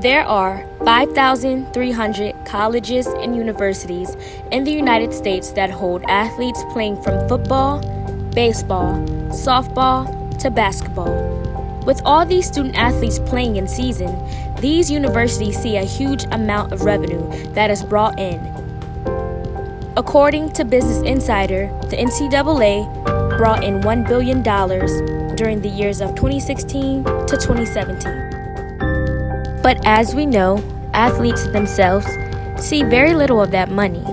There are 5,300 colleges and universities in the United States that hold athletes playing from football, baseball, softball, to basketball. With all these student athletes playing in season, these universities see a huge amount of revenue that is brought in. According to Business Insider, the NCAA brought in $1 billion during the years of 2016 to 2017. But as we know, athletes themselves see very little of that money.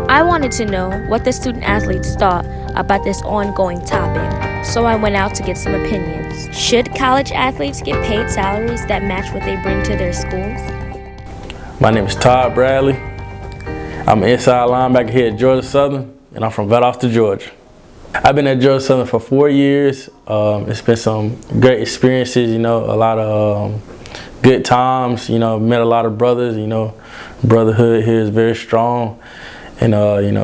I wanted to know what the student athletes thought about this ongoing topic, so I went out to get some opinions. Should college athletes get paid salaries that match what they bring to their schools? My name is Todd Bradley. I'm an inside linebacker here at Georgia Southern, and I'm from Valdosta, Georgia. I've been at Georgia Southern for 4 years. It's been some great experiences, a lot of good times, met a lot of brothers, brotherhood here is very strong, and,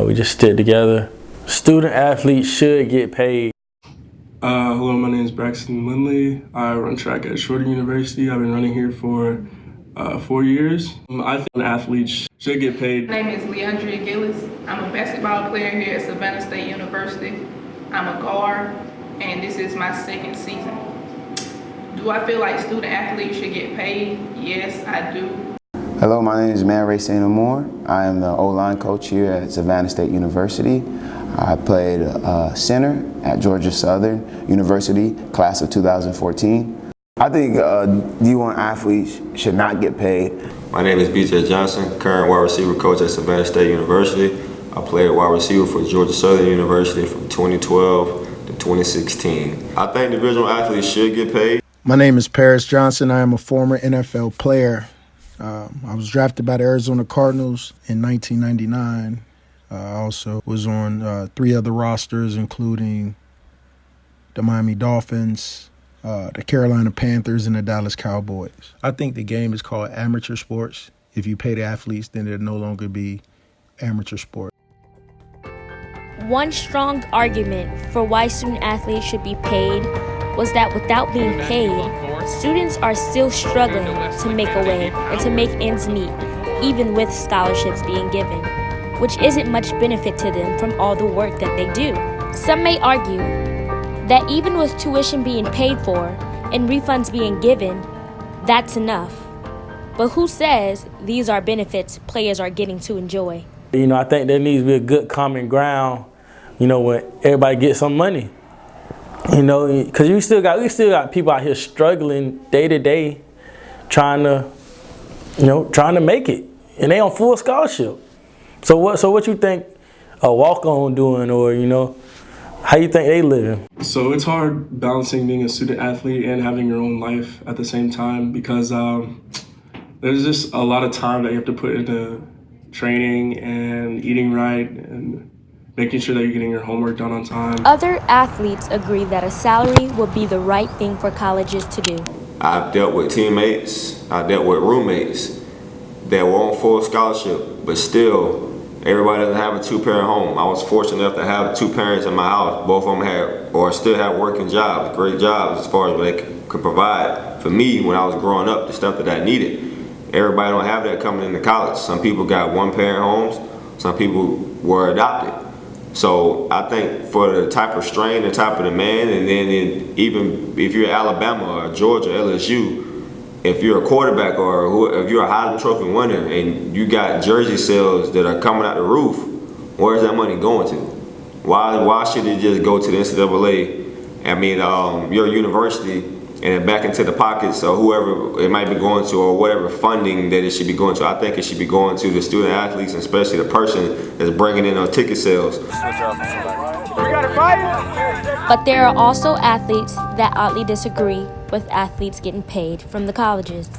we just stick together. Student athletes should get paid. Hello, my name is Braxton Lindley. I run track at Shorter University. I've been running here for 4 years. I think athletes should get paid. My name is Leandria Gillis. I'm a basketball player here at Savannah State University. I'm a guard, and this is my second season. Do I feel like student athletes should get paid? Yes, I do. Hello, my name is Man Ray St. Amour. I am the O-line coach here at Savannah State University. I played center at Georgia Southern University, class of 2014. I think D1 athletes should not get paid. My name is BJ Johnson, current wide receiver coach at Savannah State University. I played wide receiver for Georgia Southern University from 2012 to 2016. I think divisional athletes should get paid. My name is Paris Johnson. I am a former NFL player. I was drafted by the Arizona Cardinals in 1999. I also was on 3 other rosters, including the Miami Dolphins, the Carolina Panthers, and the Dallas Cowboys. I think the game is called amateur sports. If you pay the athletes, then it'll no longer be amateur sport. One strong argument for why student athletes should be paid was that without being paid, students are still struggling to make a way and to make ends meet, even with scholarships being given, which isn't much benefit to them from all the work that they do. Some may argue that even with tuition being paid for and refunds being given, that's enough. But who says these are benefits players are getting to enjoy? I think there needs to be a good common ground, when everybody gets some money. Because we still got people out here struggling day to day, trying to make it, and they on full scholarship. So what you think a walk-on doing, or how you think they living? So it's hard balancing being a student athlete and having your own life at the same time, because there's just a lot of time that you have to put into training and eating right and making sure that you're getting your homework done on time. Other athletes agree that a salary would be the right thing for colleges to do. I've dealt with teammates, I dealt with roommates that were on full scholarship, but still, everybody doesn't have a 2-parent home. I was fortunate enough to have 2 parents in my house. Both of them had, or still have working jobs, great jobs as far as what they could provide for me when I was growing up, the stuff that I needed. Everybody don't have that coming into college. Some people got 1-parent homes, some people were adopted. So I think for the type of strain, the type of demand, and then even if you're Alabama or Georgia, LSU, if you're a quarterback or if you're a Heisman Trophy winner and you got jersey sales that are coming out the roof, where's that money going to? Why should it just go to the NCAA? I mean, your university, and then back into the pockets of whoever it might be going to, or whatever funding that it should be going to. I think it should be going to the student athletes, and especially the person that's bringing in those ticket sales. But there are also athletes that oddly disagree with athletes getting paid from the colleges.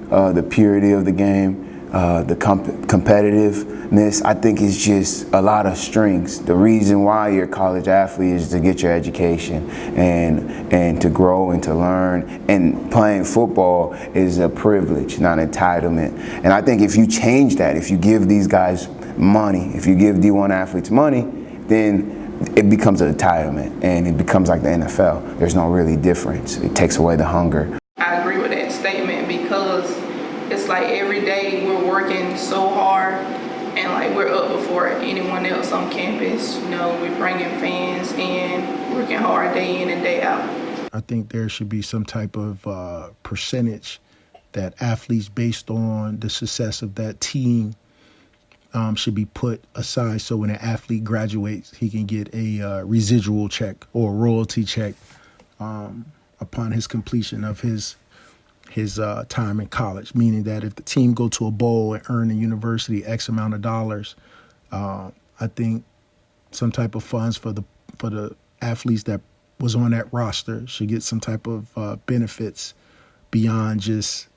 The purity of the game, the competitiveness, I think it's just a lot of strings. The reason why you're a college athlete is to get your education and to grow and to learn. And playing football is a privilege, not entitlement. And I think if you change that, if you give these guys money, if you give D1 athletes money, then it becomes an entitlement and it becomes like the NFL. There's no really difference. It takes away the hunger. I agree with that statement because It's like every day we're working so hard, and like we're up before anyone else on campus. You know, we're bringing fans in, working hard day in and day out. I think there should be some type of percentage that athletes, based on the success of that team, should be put aside, so when an athlete graduates, he can get a residual check or a royalty check upon his completion of his time in college. Meaning that if the team go to a bowl and earn a university X amount of dollars, I think some type of funds for the athletes that was on that roster should get some type of benefits beyond just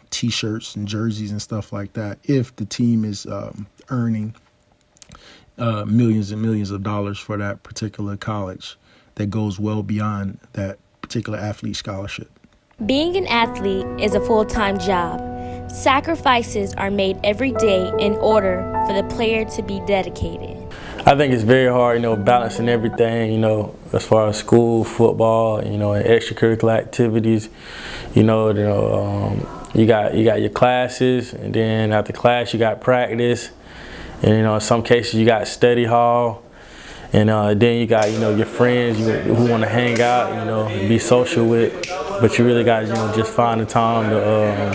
T-shirts and jerseys and stuff like that. If the team is earning millions and millions of dollars for that particular college, that goes well beyond that particular athlete scholarship. Being an athlete is a full-time job. Sacrifices are made every day in order for the player to be dedicated. I think it's very hard, balancing everything, as far as school, football, and extracurricular activities. You got your classes, and then after class you got practice, and in some cases you got study hall, and then you got your friends who want to hang out, and be social with. But you really got to just find the time to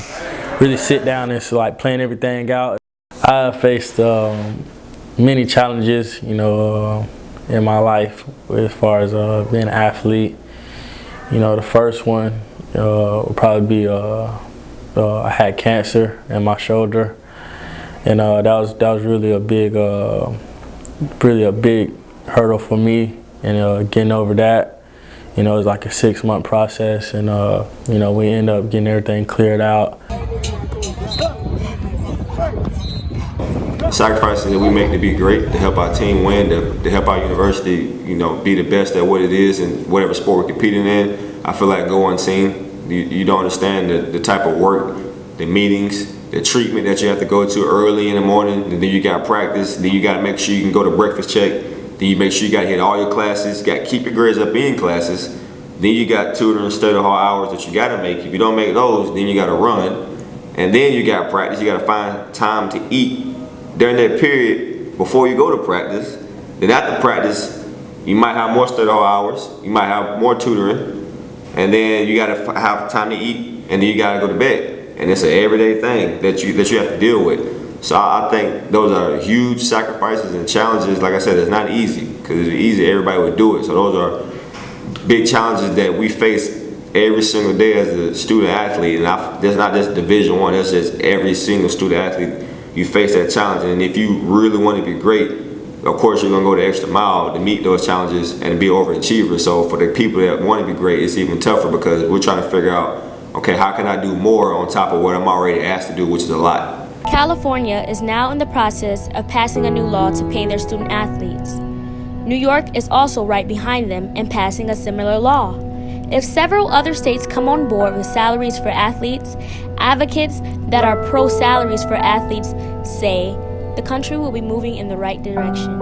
really sit down and like plan everything out. I faced many challenges, in my life as far as being an athlete. The first one would probably be I had cancer in my shoulder, and that was really a big hurdle for me, and getting over that. It was like a 6-month process, and we ended up getting everything cleared out. Sacrifices that we make to be great, to help our team win, to help our university, be the best at what it is and whatever sport we're competing in, I feel like go unseen. You don't understand the type of work, the meetings, the treatment that you have to go to early in the morning, and then you got practice, then you got to make sure you can go to breakfast check, then you make sure you got to hit all your classes, you got to keep your grades up in classes, then you got tutoring and study hall hours that you got to make. If you don't make those, then you got to run, and then you got practice, you got to find time to eat during that period before you go to practice. Then after practice, you might have more study hall hours, you might have more tutoring, and then you gotta have time to eat, and then you gotta go to bed. And it's an everyday thing that you have to deal with. So I think those are huge sacrifices and challenges. Like I said, it's not easy, because if it's easy, everybody would do it. So those are big challenges that we face every single day as a student athlete. And that's not just Division I, that's just every single student athlete. You face that challenge, and if you really want to be great, of course you're going to go the extra mile to meet those challenges and be overachiever. So for the people that want to be great, it's even tougher, because we're trying to figure out, okay, how can I do more on top of what I'm already asked to do, which is a lot. California is now in the process of passing a new law to pay their student athletes. New York is also right behind them in passing a similar law. If several other states come on board with salaries for athletes, advocates that are pro-salaries for athletes say the country will be moving in the right direction.